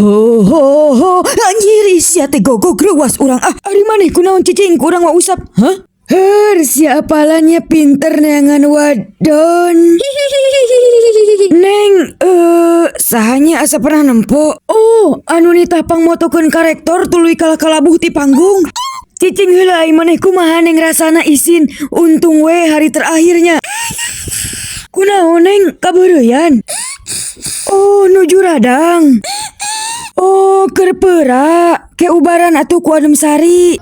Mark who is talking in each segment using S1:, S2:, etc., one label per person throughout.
S1: Ho, anjir sia teh gogok ruas urang ari maneh kunaon cicing kurang wa usap. Hah? Siapalanya pinter neangan wadon. Neng, sahanya asa pernah nempo. Oh, anu nitah pangmotokeun karektor tuluy kalah-kalabuh ti panggung. Cicing heula ai maneh kumaha neng rasana isin. Untung we hari terakhirnya. Kunaon neng kabeureuyan? Oh, nuju radang. Oh, keur peura, ke ubaran atuh ku Adem Sari.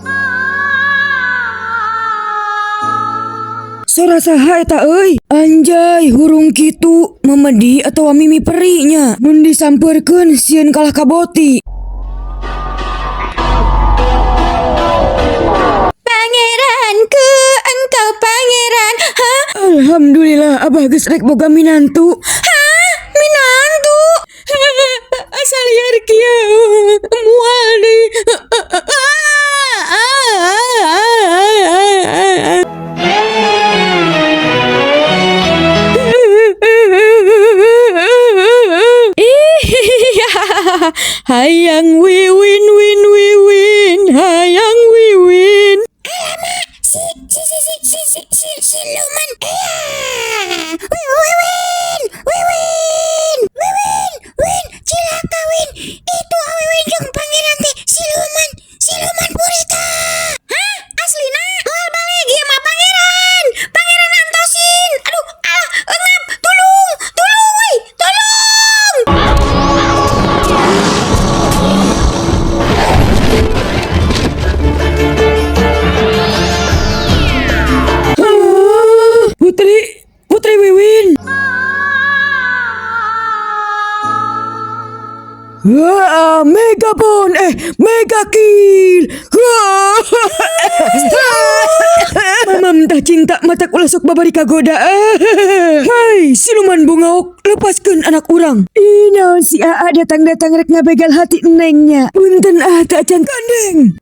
S1: Sora saha eta euy? Anjay, hurung kitu memedi atawa mimi perinya. Mun disampeurkeun sieun kalah kaboti. Pangeranku, engkau pangeran. Hah? Alhamdulillah abah geus rek boga minantu. Hah? Minantu? Asal liar kieu moal deui. Hayang wiwin win wiwin, hayang wiwin. Alamak, si luman. Win, cilaka Win. Itu Win jeung pangeran teh siluman purita. Hah? Aslina? Moal balik ieu mah pangeran. Pangeran antosin. Aduh, engap. Tolong weh, tolong. Putri Wiwin. Wah, Megapon, Mega Kill. Mamam tah cinta matak ulah sok babari kagoda. Hai, siluman bungaok, lepaskeun anak urang. Naon si Aa datang-datang rek ngabegal hati nengnya. Punten tak acan kandeng.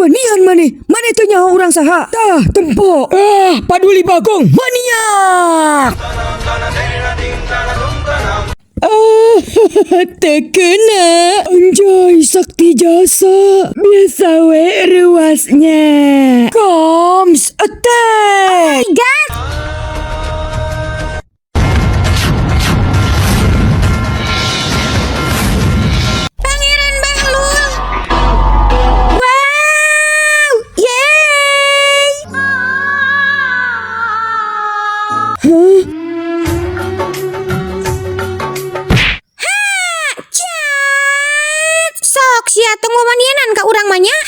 S1: Wanian maneh teu nyaho urang saha? Tah, tempo. Paduli Bagong, maniak. Tekena anjay sakti jasa biasa we ruasnya. Comes attack. Oh my god. Pangeran Bahlul. Wow, yay. Huh? Sia tunggu manianan ka urang mah nya.